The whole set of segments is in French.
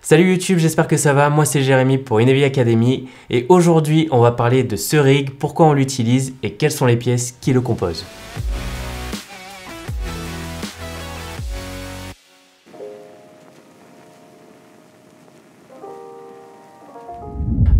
Salut YouTube, j'espère que ça va, moi c'est Jérémy pour Inevi Academy et aujourd'hui on va parler de ce rig, pourquoi on l'utilise et quelles sont les pièces qui le composent.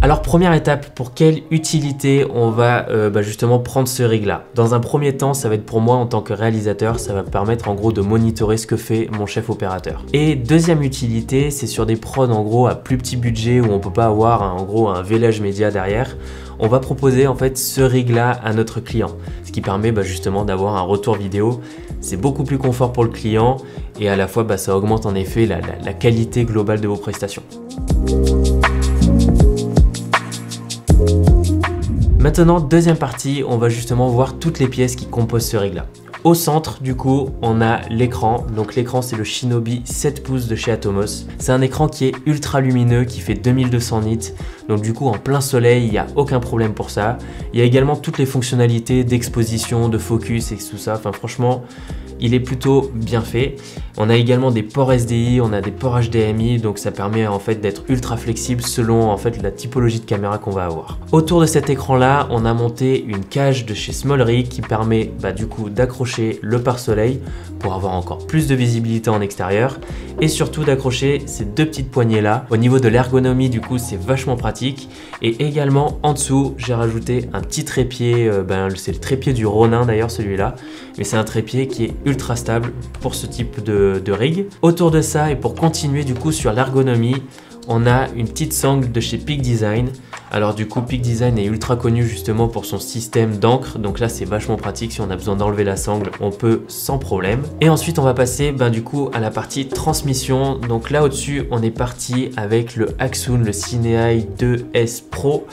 Alors première étape, pour quelle utilité on va justement prendre ce rig là? Dans un premier temps, ça va être pour moi en tant que réalisateur, ça va me permettre en gros de monitorer ce que fait mon chef opérateur. Et deuxième utilité, c'est sur des prods en gros à plus petit budget où on peut pas avoir en gros un vélage média derrière. On va proposer en fait ce rig là à notre client, ce qui permet justement d'avoir un retour vidéo. C'est beaucoup plus confort pour le client et à la fois ça augmente en effet la qualité globale de vos prestations. Maintenant, deuxième partie, on va justement voir toutes les pièces qui composent ce rig là. Au centre, du coup, on a l'écran. Donc l'écran, c'est le Shinobi 7 pouces de chez Atomos. C'est un écran qui est ultra lumineux, qui fait 2200 nits. Donc du coup, en plein soleil, il n'y a aucun problème pour ça. Il y a également toutes les fonctionnalités d'exposition, de focus et tout ça. Enfin, franchement, il est plutôt bien fait. On a également des ports SDI, on a des ports HDMI, donc ça permet en fait d'être ultra flexible selon en fait la typologie de caméra qu'on va avoir. Autour de cet écran là, on a monté une cage de chez SmallRig qui permet du coup d'accrocher le pare-soleil pour avoir encore plus de visibilité en extérieur et surtout d'accrocher ces deux petites poignées là. Au niveau de l'ergonomie, du coup, c'est vachement pratique. Et également en dessous, j'ai rajouté un petit trépied, c'est le trépied du Ronin d'ailleurs celui-là, mais c'est un trépied qui est ultra stable pour ce type de rig. Autour de ça, et pour continuer du coup sur l'ergonomie, on a une petite sangle de chez Peak Design. Alors du coup, Peak Design est ultra connu justement pour son système d'encre. Donc là, c'est vachement pratique. Si on a besoin d'enlever la sangle, on peut sans problème. Et ensuite, on va passer du coup à la partie transmission. Donc là, au-dessus, on est parti avec le Axoon, le Cineeye 2S Pro,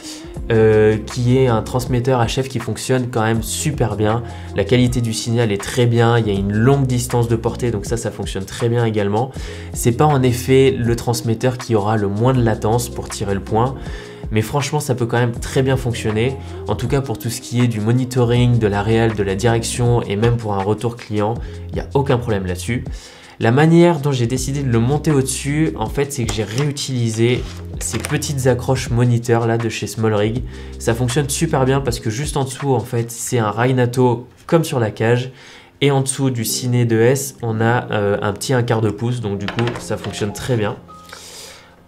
qui est un transmetteur HF qui fonctionne quand même super bien. La qualité du signal est très bien. Il y a une longue distance de portée, donc ça fonctionne très bien également. C'est pas en effet le transmetteur qui aura le moins de latence pour tirer le point, mais franchement ça peut quand même très bien fonctionner. En tout cas pour tout ce qui est du monitoring, de la réal, de la direction et même pour un retour client, il n'y a aucun problème là-dessus. La manière dont j'ai décidé de le monter au-dessus, en fait, c'est que j'ai réutilisé ces petites accroches moniteurs là de chez SmallRig. Ça fonctionne super bien parce que juste en dessous, en fait, c'est un Rainato comme sur la cage. Et en dessous du Ciné 2S, on a un petit 1/4 de pouce, donc du coup, ça fonctionne très bien.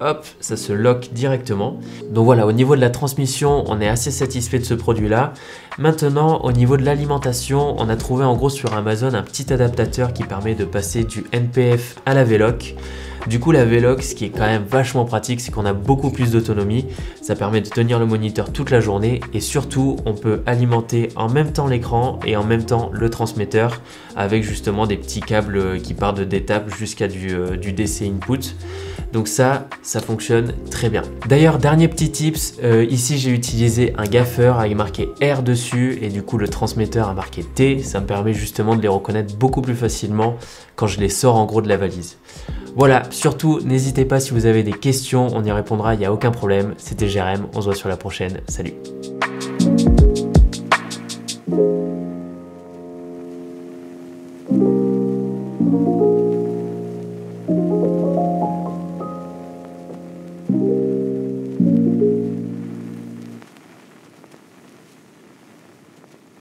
Hop, ça se lock directement. Donc voilà, au niveau de la transmission, on est assez satisfait de ce produit-là. Maintenant, au niveau de l'alimentation, on a trouvé en gros sur Amazon un petit adaptateur qui permet de passer du NPF à la V-Lock. Du coup, la V-Lock, ce qui est quand même vachement pratique, c'est qu'on a beaucoup plus d'autonomie. Ça permet de tenir le moniteur toute la journée et surtout, on peut alimenter en même temps l'écran et en même temps le transmetteur avec justement des petits câbles qui partent de d'étape jusqu'à du DC input. Donc ça fonctionne très bien. D'ailleurs, dernier petit tips, ici j'ai utilisé un gaffeur avec marqué R dessus et du coup le transmetteur a marqué T. Ça me permet justement de les reconnaître beaucoup plus facilement quand je les sors en gros de la valise. Voilà, surtout n'hésitez pas si vous avez des questions, on y répondra, il n'y a aucun problème. C'était Jérém, on se voit sur la prochaine, salut.